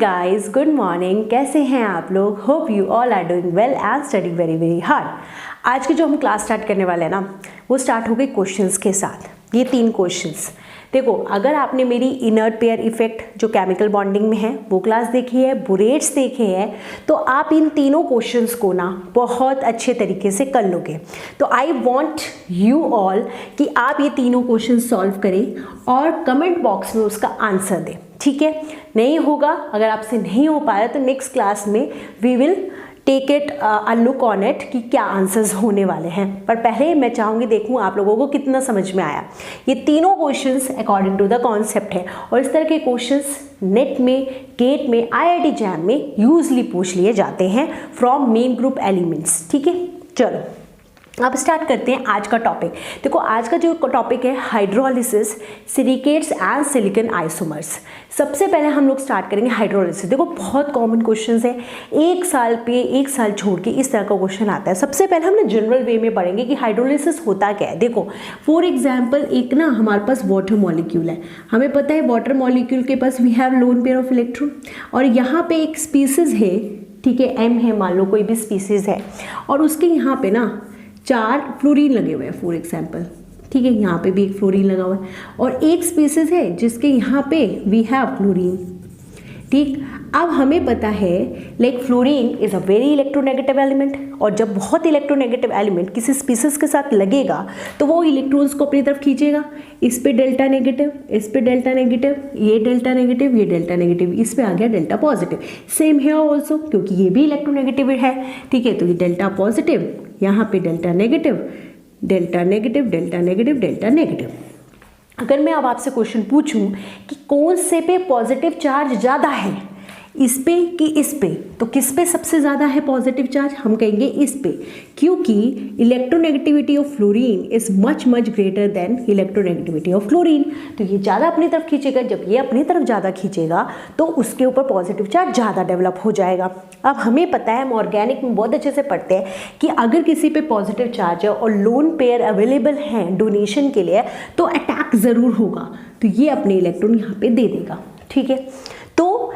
Guys, good morning. कैसे हैं आप लोग? Hope you all are doing well and studying very very hard. आज की जो हम क्लास स्टार्ट करने वाले हैं ना, वो स्टार्ट हो गई क्वेश्चंस के साथ। ये 3 क्वेश्चंस देखो, अगर आपने मेरी इनर्ट पेयर इफेक्ट जो केमिकल बॉन्डिंग में है वो क्लास देखी है, बुरेट्स देखे हैं, तो आप इन तीनों क्वेश्चंस को ना बहुत अच्छे तरीके से कर लोगे। तो आई वांट यू ऑल कि आप ये तीनों क्वेश्चन सॉल्व करें और कमेंट बॉक्स में उसका आंसर दें। ठीक है, नहीं होगा, अगर आपसे नहीं हो पाया तो नेक्स्ट क्लास में we will take it a look on it कि क्या आंसर्स होने वाले हैं। पर पहले मैं चाहूँगी देखूँ आप लोगों को कितना समझ में आया। ये तीनों questions according to the concept है और इस तरह के क्वेश्चंस नेट में, गेट में, आईआईटी जैम में यूजली पूछ लिए जाते हैं फ्रॉम मेन ग्रुप एलिमेंट्स। ठीक है, चलो अब स्टार्ट करते हैं आज का टॉपिक। देखो, आज का जो टॉपिक है hydrolysis, silicates and silicon isomers. सबसे पहले हम लोग स्टार्ट करेंगे हाइड्रोलिसिस। देखो, बहुत कॉमन क्वेश्चन है, एक साल छोड़ के इस तरह का क्वेश्चन आता है। सबसे पहले हम ना जनरल वे में पढ़ेंगे कि हाइड्रोलिसिस होता क्या है। देखो, फॉर एग्जाम्पल एक ना हमारे पास वाटर मॉलिक्यूल है, हमें पता है वाटर मॉलिक्यूल के पास we have lone pair of electron, और यहाँ पे एक स्पीसीज है, ठीक है, एम है, मान लो कोई भी स्पीसीज है, और उसके यहाँ पे ना 4 फ्लोरीन लगे हुए हैं फॉर एग्जाम्पल। ठीक है, यहाँ पे भी एक फ्लोरीन लगा हुआ है, और एक स्पीसीज है जिसके यहाँ पे वी हैव क्लोरीन। ठीक, अब हमें पता है like fluorine is a very electronegative element, और जब बहुत इलेक्ट्रोनेगेटिव एलिमेंट किसी स्पीसीज के साथ लगेगा तो वो इलेक्ट्रॉन्स को अपनी तरफ खींचेगा। इस पे डेल्टा नेगेटिव, इस पे डेल्टा नेगेटिव, ये डेल्टा नेगेटिव, ये डेल्टा नेगेटिव, इस पे आ गया डेल्टा पॉजिटिव। सेम है ऑल्सो, क्योंकि ये भी इलेक्ट्रोनेगेटिव है। ठीक है, तो ये डेल्टा पॉजिटिव, यहाँ पे delta negative, delta negative, delta negative, delta negative. अगर मैं अब आपसे क्वेश्चन पूछूं कि कौन से पे पॉजिटिव चार्ज ज़्यादा है, इस पे कि इस पे, तो किस पे सबसे ज़्यादा है पॉजिटिव चार्ज? हम कहेंगे इस पे, क्योंकि electronegativity of fluorine is much greater than electronegativity of chlorine. तो ये ज़्यादा अपनी तरफ खींचेगा, जब ये अपनी तरफ ज़्यादा खींचेगा तो उसके ऊपर पॉजिटिव चार्ज ज़्यादा डेवलप हो जाएगा। अब हमें पता है, हम ऑर्गेनिक में बहुत अच्छे से पढ़ते हैं कि अगर किसी पे पॉजिटिव चार्ज है और लोन पेयर अवेलेबल हैं डोनेशन के लिए, तो अटैक ज़रूर होगा, तो ये अपने इलेक्ट्रॉन यहाँ पे दे देगा। ठीक है, तो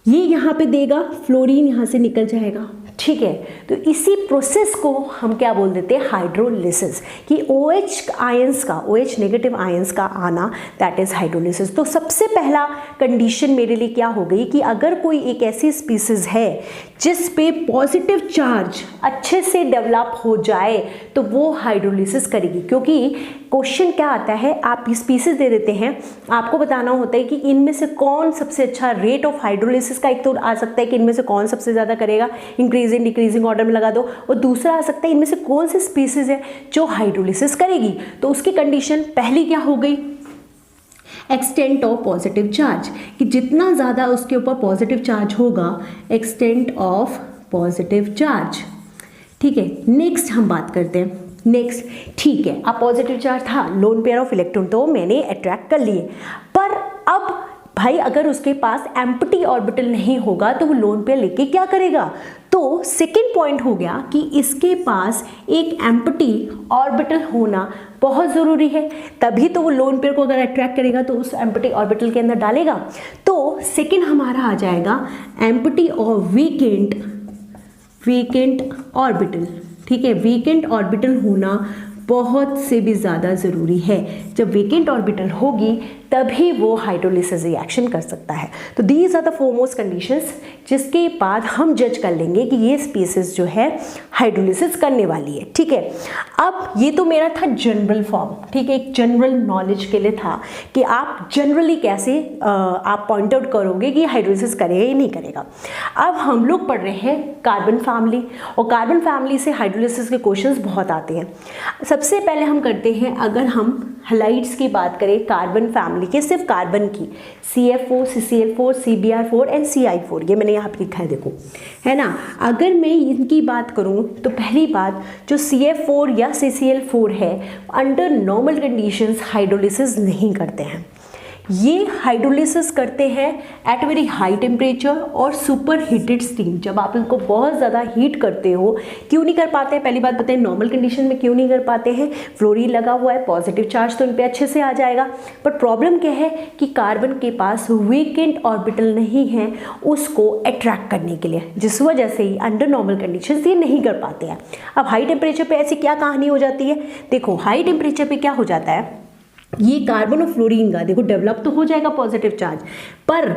ये यहाँ पे देगा, फ्लोरीन यहाँ से निकल जाएगा। ठीक है, तो इसी प्रोसेस को हम क्या बोल देते हैं? हाइड्रोलिसिस। कि OH आयंस का, OH नेगेटिव आयंस का आना, दैट इज हाइड्रोलिसिस। तो सबसे पहला कंडीशन मेरे लिए क्या हो गई कि अगर कोई एक ऐसी स्पीसीज है जिस पे पॉजिटिव चार्ज अच्छे से डेवलप हो जाए तो वो हाइड्रोलिसिस करेगी। क्योंकि क्वेश्चन क्या आता है, आप स्पीसीज दे देते हैं, आपको बताना होता है कि इनमें से कौन सबसे अच्छा रेट ऑफ हाइड्रोलिसिस का, एक तो आ सकता है कि इनमें से कौन सबसे ज़्यादा करेगा, इंक्रीजिंग डिक्रीजिंग ऑर्डर में लगा दो, और दूसरा आ सकता है इनमें से कौन सी स्पीसीज है जो हाइड्रोलिसिस करेगी। तो उसकी कंडीशन पहली क्या हो गई? एक्सटेंट ऑफ पॉजिटिव चार्ज, कि जितना ज़्यादा उसके ऊपर पॉजिटिव चार्ज होगा, एक्सटेंट ऑफ पॉजिटिव चार्ज। ठीक है, नेक्स्ट हम बात करते हैं। नेक्स्ट, ठीक है, अब पॉजिटिव चार्ज था, लोन पेयर ऑफ इलेक्ट्रॉन तो मैंने अट्रैक्ट कर लिए, पर अब भाई अगर उसके पास एम्प्टी ऑर्बिटल नहीं होगा तो वो लोन पेयर लेके क्या करेगा? तो सेकेंड पॉइंट हो गया कि इसके पास एक एम्प्टी ऑर्बिटल होना बहुत ज़रूरी है, तभी तो वो लोन पेयर को अगर अट्रैक्ट करेगा तो उस एम्प्टी ऑर्बिटल के अंदर डालेगा। तो सेकेंड हमारा आ जाएगा एम्प्टी और वीकेंट ऑर्बिटल। ठीक है, वीकेंट ऑर्बिटल होना बहुत से भी ज़्यादा ज़रूरी है। जब वेकेंट ऑर्बिटल होगी तभी वो हाइड्रोलिसिस रिएक्शन कर सकता है। तो these are the foremost conditions जिसके बाद हम जज कर लेंगे कि ये स्पीसीज जो है हाइड्रोलिसिस करने वाली है। ठीक है, अब ये तो मेरा था जनरल फॉर्म। ठीक है, एक जनरल नॉलेज के लिए था कि आप जनरली कैसे आप पॉइंट आउट करोगे कि हाइड्रोलिसिस करेगा या नहीं करेगा। अब हम लोग पढ़ रहे हैं कार्बन फैमिली, और कार्बन फैमिली से हाइड्रोलिसिस के क्वेश्चंस बहुत आते हैं। सबसे पहले हम करते हैं, अगर हम हैलाइड्स की बात करें कार्बन फैमिली के, सिर्फ कार्बन की, CF4, CCl4, CBr4 and CI4, ये मैंने यहाँ पे लिखा है, देखो, है ना। अगर मैं इनकी बात करूँ तो पहली बात, जो CF4 या CCl4 है, अंडर नॉर्मल कंडीशंस हाइड्रोलिसिस नहीं करते हैं। ये हाइड्रोलिसिस करते हैं एट वेरी हाई टेम्परेचर और सुपर हीटेड स्टीम। जब आप इनको बहुत ज़्यादा हीट करते हो, क्यों नहीं कर पाते हैं, पहली बात बताएं नॉर्मल कंडीशन में क्यों नहीं कर पाते हैं। फ्लोरीन लगा हुआ है, पॉजिटिव चार्ज तो इन पर अच्छे से आ जाएगा, बट प्रॉब्लम क्या है कि कार्बन के पास वीकेंड ऑर्बिटल नहीं है उसको अट्रैक्ट करने के लिए, जिस वजह से ही अंडर नॉर्मल कंडीशन ये नहीं कर पाते हैं। अब हाई टेम्परेचर पे ऐसी क्या कहानी हो जाती है, देखो हाई टेम्परेचर पे क्या हो जाता है, ये कार्बन और फ्लोरीन का देखो डेवलप तो हो जाएगा पॉजिटिव चार्ज, पर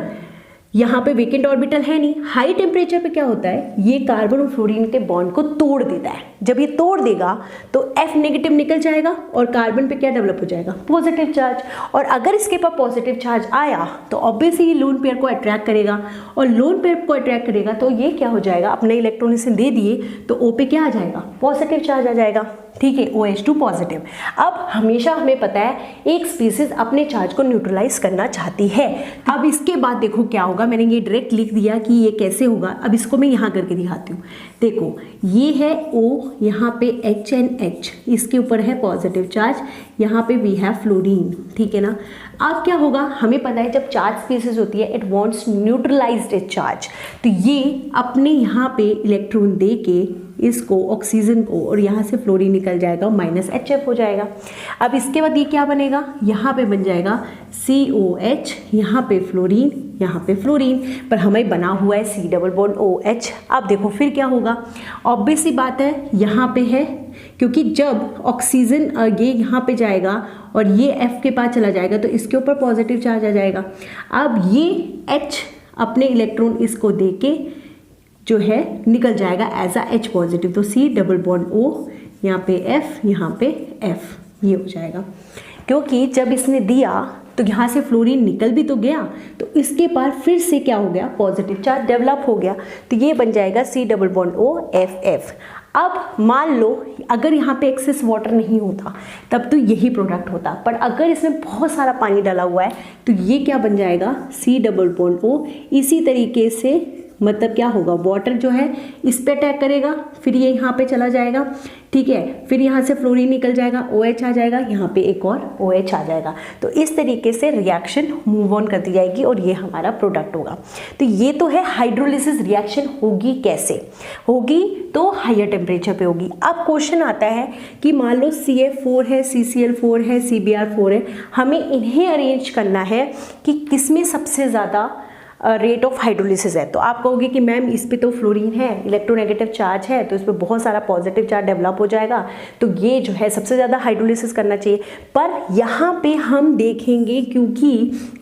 यहाँ पे वेकेंट ऑर्बिटल है नहीं। हाई टेम्परेचर पे क्या होता है, ये कार्बन और फ्लोरीन के बॉन्ड को तोड़ देता है। जब ये तोड़ देगा तो F नेगेटिव निकल जाएगा और कार्बन पे क्या डेवलप हो जाएगा, पॉजिटिव चार्ज। और अगर इसके पास पॉजिटिव चार्ज आया तो ऑब्वियसली ये लोन पेयर को अट्रैक्ट करेगा, और लोन पेयर को अट्रैक्ट करेगा तो ये क्या हो जाएगा, अपने इलेक्ट्रॉन इसे दे दिए तो O पे क्या आ जाएगा, पॉजिटिव चार्ज आ जाएगा, ठीक है, OH2 पॉजिटिव। अब हमेशा हमें पता है एक स्पीसीज अपने चार्ज को न्यूट्रलाइज करना चाहती है। अब इसके बाद देखो क्या होगा, मैंने ये डायरेक्ट लिख दिया कि ये कैसे होगा। अब इसको मैं यहाँ करके दिखाती हूँ। देखो ये है O, यहाँ पे H एंड H, इसके ऊपर है पॉजिटिव चार्ज, यहाँ पे वी हैव फ्लोरीन, ठीक है ना। अब क्या होगा, हमें पता है जब चार्ज स्पीसीज होती है it wants neutralised it charge, तो ये अपने यहाँ पे इलेक्ट्रॉन दे के इसको ऑक्सीजन को, और यहाँ से फ्लोरीन निकल जाएगा -HF हो जाएगा। अब इसके बाद ये क्या बनेगा, यहाँ पे बन जाएगा COH, यहाँ पे फ्लोरीन, यहाँ पे फ्लोरीन, पर हमें बना हुआ है C डबल बॉन्ड OH। अब देखो फिर क्या होगा, ऑब्वियस सी बात है यहाँ पे है, क्योंकि जब ऑक्सीजन ये यहाँ पे जाएगा और ये F के पास चला जाएगा तो इसके ऊपर पॉजिटिव चार्ज आ जाएगा। अब ये H अपने इलेक्ट्रॉन इसको दे के जो है निकल जाएगा एज अ H पॉजिटिव, तो C डबल बॉन्ड O, यहाँ पे F, यहाँ पे F, ये हो जाएगा। क्योंकि जब इसने दिया तो यहाँ से फ्लोरीन निकल भी तो गया, तो इसके पास फिर से क्या हो गया, पॉजिटिव चार्ज डेवलप हो गया, तो ये बन जाएगा C double bond O FF। अब मान लो अगर यहाँ पे एक्सेस वाटर नहीं होता तब तो यही प्रोडक्ट होता, पर अगर इसमें बहुत सारा पानी डाला हुआ है तो ये क्या बन जाएगा, C डबल बॉन्ड O। इसी तरीके से मतलब क्या होगा, वाटर जो है इस पे अटैक करेगा, फिर ये यहाँ पे चला जाएगा, ठीक है, फिर यहाँ से फ्लोरीन निकल जाएगा, OH आ जाएगा, यहाँ पे एक और OH आ जाएगा। तो इस तरीके से रिएक्शन मूव ऑन करती जाएगी और ये हमारा प्रोडक्ट होगा। तो ये तो है हाइड्रोलिसिस रिएक्शन होगी कैसे होगी, तो हायर टेम्परेचर पे होगी। अब क्वेश्चन आता है कि मान लो CF4 है, CCl4 है, CBr4 है, हमें इन्हें अरेंज करना है कि किसमें सबसे ज़्यादा रेट ऑफ हाइड्रोलिसिस है। तो आप कहोगे कि मैम इस पे तो फ्लोरीन है, इलेक्ट्रोनेगेटिव चार्ज है, तो इस पर बहुत सारा पॉजिटिव चार्ज डेवलप हो जाएगा, तो ये जो है सबसे ज़्यादा हाइड्रोलिसिस करना चाहिए। पर यहाँ पे हम देखेंगे क्योंकि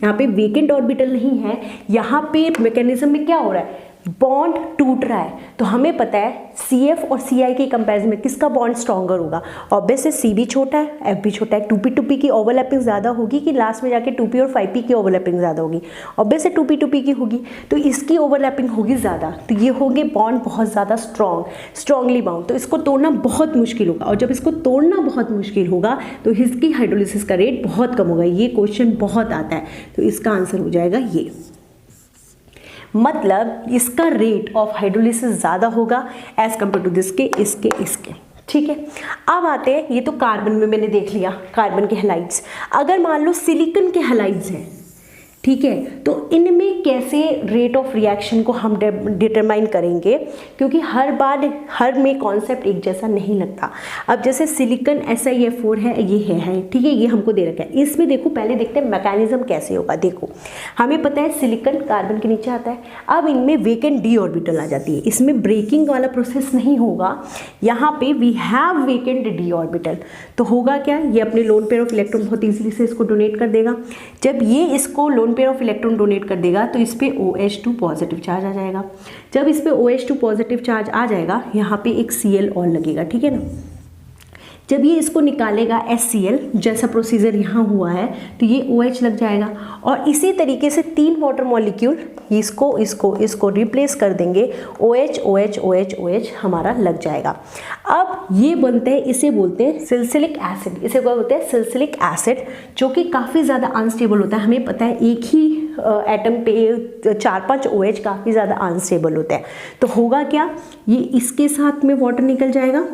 यहाँ पे वेकेंट ऑर्बिटल नहीं है, यहाँ पे मैकेनिज्म में क्या हो रहा है, बॉन्ड टूट रहा है, तो हमें पता है CF और CI के कंपैरिजन में किसका बॉन्ड स्ट्रॉन्गर होगा। ऑब्वियसली C भी छोटा है, F भी छोटा है, 2p की ओवरलैपिंग ज़्यादा होगी कि लास्ट में जाके 2p और 5p की ओवरलैपिंग ज़्यादा होगी, ऑब्वियसली 2p की होगी, तो इसकी ओवरलैपिंग होगी ज़्यादा, तो ये होंगे बॉन्ड बहुत ज़्यादा स्ट्रॉन्गली बाउंड, तो इसको तोड़ना बहुत मुश्किल होगा, और जब इसको तोड़ना बहुत मुश्किल होगा तो इसकी हाइड्रोलिसिस का रेट बहुत कम होगा। ये क्वेश्चन बहुत आता है, तो इसका आंसर हो जाएगा ये, मतलब इसका रेट ऑफ हाइड्रोलिसिस ज़्यादा होगा एज कम्पेयर टू दिस के इसके, ठीक है। अब आते हैं, ये तो कार्बन में मैंने देख लिया कार्बन के हैलाइड्स। अगर मान लो सिलिकॉन के हैलाइड्स हैं, ठीक है, तो इनमें कैसे रेट ऑफ रिएक्शन को हम डिटरमाइन करेंगे, क्योंकि हर बार हर में कॉन्सेप्ट एक जैसा नहीं लगता। अब जैसे सिलिकॉन SiF4 है, ये है, ठीक है, ये हमको दे रखा है। इसमें देखो पहले देखते हैं मैकेनिज्म कैसे होगा। देखो हमें पता है सिलिकॉन कार्बन के नीचे आता है, अब इनमें वेकेंट d ऑर्बिटल आ जाती है, इसमें ब्रेकिंग वाला प्रोसेस नहीं होगा, यहाँ पे we have vacant d orbital, तो होगा क्या, ये अपने लोन पेयर ऑफ इलेक्ट्रॉन बहुत ईजिली से इसको डोनेट कर देगा। जब ये इसको lone pair of electron donate कर देगा तो इस पे OH2 पॉजिटिव चार्ज आ जाएगा। जब इस पे OH2 पॉजिटिव चार्ज आ जाएगा, यहाँ पे एक Cl और लगेगा, ठीक है ना। जब ये इसको निकालेगा HCl, जैसा प्रोसीजर यहाँ हुआ है, तो ये OH लग जाएगा, और इसी तरीके से 3 वाटर मॉलिक्यूल इसको रिप्लेस कर देंगे, OH OH OH OH हमारा लग जाएगा। अब ये बनते हैं, इसे बोलते हैं सिलिसिलिक एसिड, इसे क्या बोलते हैं, सिलिसिलिक एसिड, जो कि काफ़ी ज़्यादा अनस्टेबल होता है। हमें पता है एक ही एटम पे 4-5 OH काफ़ी ज़्यादा अनस्टेबल होता है, तो होगा क्या, ये इसके साथ में वाटर निकल जाएगा,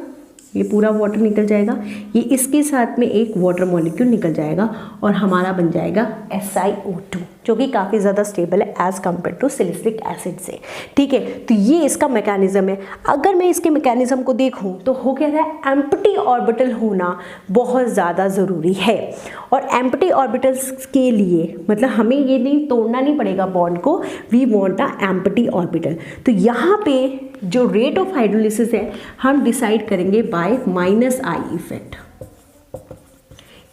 ये पूरा वाटर निकल जाएगा, ये इसके साथ में एक वाटर मॉलिक्यूल निकल जाएगा और हमारा बन जाएगा SiO2, जो कि काफ़ी ज़्यादा स्टेबल है as compare to salicylic acid से। ठीक है, तो ये इसका मैकेनिज्म है। अगर मैं इसके मैकेनिज्म को देखूं तो हो क्या रहा है, एम्प्टी ऑर्बिटल होना बहुत ज़्यादा ज़रूरी है। और एम्प्टी ऑर्बिटल्स के लिए मतलब हमें ये नहीं तोड़ना नहीं पड़ेगा बॉन्ड को, we want a empty orbital. तो यहाँ पे जो रेट ऑफ हाइड्रोलिसिस है हम डिसाइड करेंगे बाय -I इफेक्ट,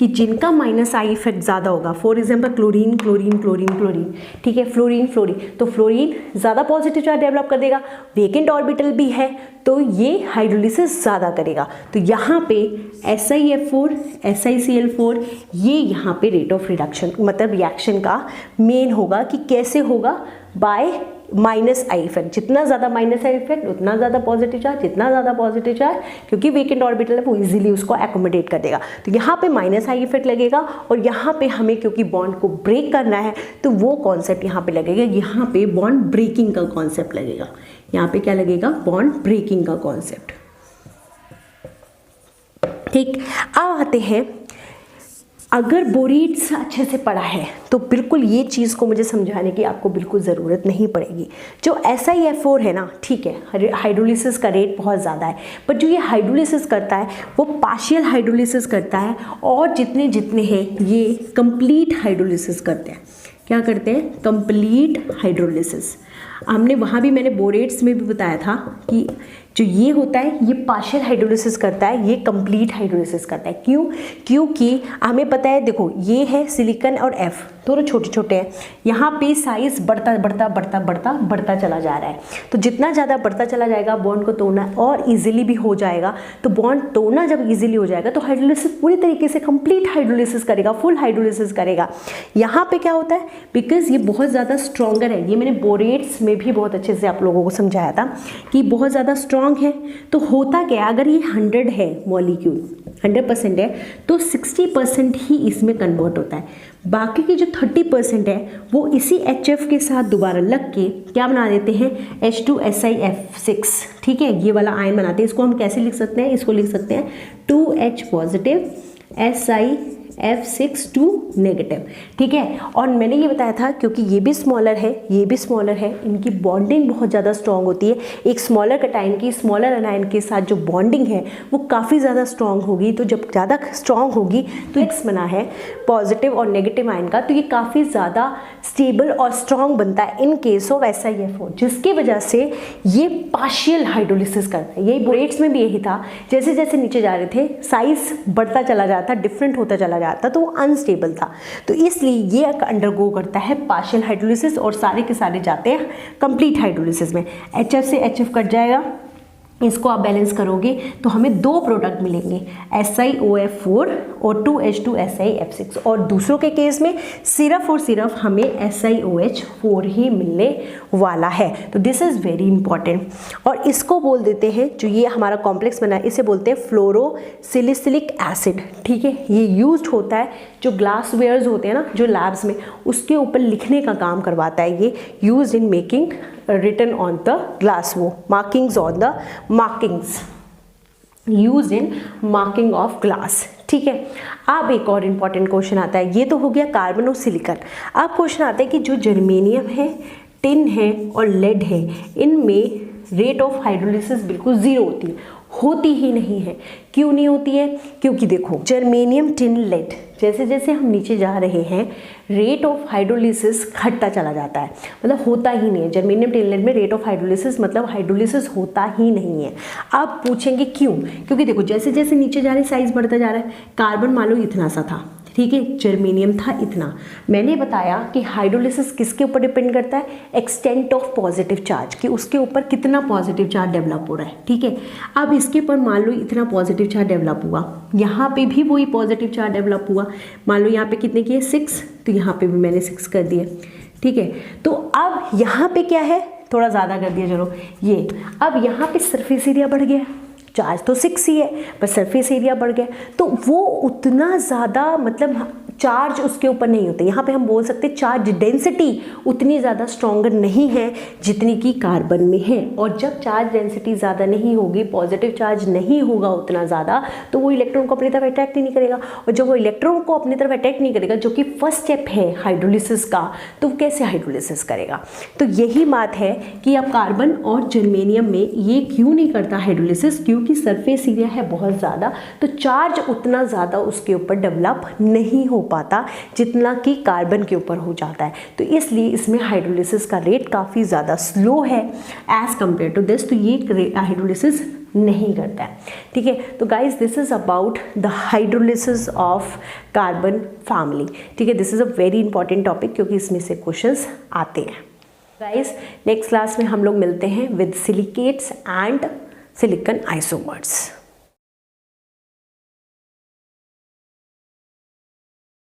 कि जिनका -I इफेक्ट ज़्यादा होगा, for example chlorine chlorine chlorine chlorine, ठीक है, फ्लोरीन फ्लोरीन, तो फ्लोरीन ज़्यादा पॉजिटिव चार्ज डेवलप कर देगा, वेकेंट ऑर्बिटल भी है तो ये हाइड्रोलिसिस ज़्यादा करेगा। तो यहाँ पे SiF4 SiCl4 ये यहाँ पे रेट ऑफ रिडक्शन मतलब रिएक्शन का मेन होगा कि कैसे होगा, बाय -I इफेक्ट। जितना ज़्यादा -I इफेक्ट उतना ज़्यादा पॉजिटिव चार्ज, जितना ज़्यादा पॉजिटिव चार्ज क्योंकि वेकेंट ऑर्बिटल है वो इजीली उसको एकोमोडेट कर देगा। तो यहाँ पे -I इफेक्ट लगेगा और यहाँ पे हमें क्योंकि बॉन्ड को ब्रेक करना है तो वो कॉन्सेप्ट यहाँ पे लगेगा, यहाँ पे बॉन्ड ब्रेकिंग का कॉन्सेप्ट लगेगा। यहाँ पे क्या लगेगा, बॉन्ड ब्रेकिंग का कॉन्सेप्ट। ठीक, अब आते हैं, अगर बोरेट्स अच्छे से पढ़ा है तो बिल्कुल ये चीज़ को मुझे समझाने की आपको बिल्कुल ज़रूरत नहीं पड़ेगी। जो SiF4 है ना, ठीक है, हाइड्रोलिसिस का रेट बहुत ज़्यादा है, पर जो ये हाइड्रोलिसिस करता है वो पार्शियल हाइड्रोलिसिस करता है और जितने जितने हैं ये कंप्लीट हाइड्रोलिसिस करते हैं। क्या करते हैं, कंप्लीट हाइड्रोलिसिस। हमने वहाँ भी मैंने बोरेट्स में भी बताया था कि जो ये होता है ये पार्शियल हाइड्रोलिसिस करता है, ये कंप्लीट हाइड्रोलिसिस करता है। क्यों, क्योंकि हमें पता है, देखो ये है सिलिकॉन और F दोनों छोटे छोटे हैं, यहाँ पे साइज बढ़ता बढ़ता बढ़ता बढ़ता बढ़ता चला जा रहा है। तो जितना ज़्यादा बढ़ता चला जाएगा बॉन्ड को तोड़ना और इजीली भी हो जाएगा। तो बॉन्ड तोड़ना जब इजीली हो जाएगा तो हाइड्रोलिसिस पूरी तरीके से कंप्लीट हाइड्रोलिसिस करेगा, फुल हाइड्रोलिसिस करेगा। यहाँ पे क्या होता है, बिकॉज ये बहुत ज़्यादा स्ट्रॉन्गर है, ये मैंने बोरेट्स में भी बहुत अच्छे से आप लोगों को समझाया था कि बहुत ज़्यादा स्ट्रॉन्ग है। तो होता क्या है, अगर ये 100 है मॉलिक्यूल 100% है तो 60% ही इसमें कन्वर्ट होता है, बाकी की जो 30% है वो इसी HF के साथ दोबारा लग के क्या बना देते हैं, H2SiF6। ठीक है, ये वाला आयन बनाते हैं। इसको हम कैसे लिख सकते हैं, इसको लिख सकते हैं 2H पॉजिटिव SiF6 2 नेगेटिव। ठीक है, और मैंने ये बताया था क्योंकि ये भी स्मॉलर है, ये भी स्मॉलर है, इनकी बॉन्डिंग बहुत ज़्यादा स्ट्रॉन्ग होती है। एक स्मॉलर कैटायन की स्मॉलर एनायन के साथ जो बॉन्डिंग है वो काफ़ी ज़्यादा स्ट्रॉन्ग होगी। तो जब ज़्यादा स्ट्रॉन्ग होगी तो X बना है पॉजिटिव और नेगेटिव आयन का, तो ये काफ़ी ज़्यादा स्टेबल और स्ट्रॉन्ग बनता है इन केस ऑफ SiF4, जिसकी वजह से ये पार्शियल हाइड्रोलिसिस करता है। यही बोरेट्स में भी यही था, जैसे जैसे नीचे जा रहे थे साइज बढ़ता चला जाता, डिफरेंट होता चला जाता, तो वो अनस्टेबल था। तो इसलिए ये अंडरगो करता है पार्शियल हाइड्रोलिसिस और सारे के सारे जाते हैं कंप्लीट हाइड्रोलिसिस में। HF से HF कट जाएगा, इसको आप बैलेंस करोगे तो हमें दो प्रोडक्ट मिलेंगे, SiOF4 और 2H2SiF6, और दूसरों के केस में सिर्फ और सिर्फ हमें SiOH4 ही मिलने वाला है। तो दिस इज़ वेरी इंपॉर्टेंट। और इसको बोल देते हैं, जो ये हमारा कॉम्प्लेक्स बना है इसे बोलते हैं फ्लोरोसिलिसिलिक एसिड। ठीक है, ये यूज्ड होता है जो ग्लास वेयर्स होते हैं ना, जो लैब्स में, उसके ऊपर लिखने का काम करवाता है। ये used in making written on the glass, वो markings on the markings used in marking of glass। ठीक है, अब एक और इम्पॉर्टेंट क्वेश्चन आता है, ये तो हो गया कार्बन और सिलिकॉन। अब क्वेश्चन आता है कि जो जर्मेनियम है, टिन है और लेड है, इनमें रेट ऑफ हाइड्रोलिसिस बिल्कुल ज़ीरो होती ही नहीं है। क्यों नहीं होती है, क्योंकि देखो जर्मेनियम, टिन, लेड, जैसे जैसे हम नीचे जा रहे हैं रेट ऑफ हाइड्रोलिसिस घटता चला जाता है, मतलब होता ही नहीं है। जर्मेनियम, टिन, लेड में रेट ऑफ हाइड्रोलिसिस मतलब हाइड्रोलिसिस होता ही नहीं है। आप पूछेंगे क्यों, क्योंकि देखो जैसे जैसे नीचे जा रहे साइज बढ़ता जा रहा है। कार्बन मान लो इतना सा था, ठीक है, जर्मेनियम था इतना। मैंने बताया कि हाइड्रोलिसिस किसके ऊपर डिपेंड करता है, एक्सटेंट ऑफ पॉजिटिव चार्ज, कि उसके ऊपर कितना पॉजिटिव चार्ज डेवलप हो रहा है। ठीक है, अब इसके ऊपर मान लो इतना पॉजिटिव चार्ज डेवलप हुआ, यहाँ पे भी वही पॉजिटिव चार्ज डेवलप हुआ। मान लो यहाँ पे कितने किए 6, तो यहाँ पे भी मैंने 6 कर दिए। ठीक है, तो अब यहाँ पे क्या है, थोड़ा ज़्यादा कर दिया चलो ये। अब यहाँ पे सरफेस एरिया बढ़ गया, चार्ज तो 6 ही है पर सरफेस एरिया बढ़ गया, तो वो उतना ज़्यादा मतलब चार्ज उसके ऊपर नहीं होते। यहाँ पे हम बोल सकते चार्ज डेंसिटी उतनी ज़्यादा स्ट्रॉन्गर नहीं है जितनी कि कार्बन में है। और जब चार्ज डेंसिटी ज़्यादा नहीं होगी, पॉजिटिव चार्ज नहीं होगा उतना ज़्यादा, तो वो इलेक्ट्रॉन को अपनी तरफ अट्रैक्ट ही नहीं करेगा। और जब वो इलेक्ट्रॉन को अपनी तरफ अट्रैक्ट नहीं करेगा, जो कि फर्स्ट स्टेप है हाइड्रोलिसिस का, तो वो कैसे हाइड्रोलिसिस करेगा? तो यही बात है कि अब कार्बन और जर्मेनियम में ये क्यों नहीं करता हाइड्रोलिसिस, क्योंकि सरफेस एरिया है बहुत ज़्यादा, तो चार्ज उतना ज़्यादा उसके ऊपर डेवलप नहीं हो पाता जितना कि कार्बन के ऊपर हो जाता है। तो इसलिए इसमें हाइड्रोलिसिस का रेट काफ़ी ज़्यादा स्लो है एज़ कम्पेयर टू दिस, तो ये हाइड्रोलिसिस नहीं करता है। ठीक है, तो guys this is about the hydrolysis of carbon family. ठीक है, this is a very important topic क्योंकि इसमें से क्वेश्चंस आते हैं। गाइज नेक्स्ट क्लास में हम लोग मिलते हैं with silicates and silicon isomers.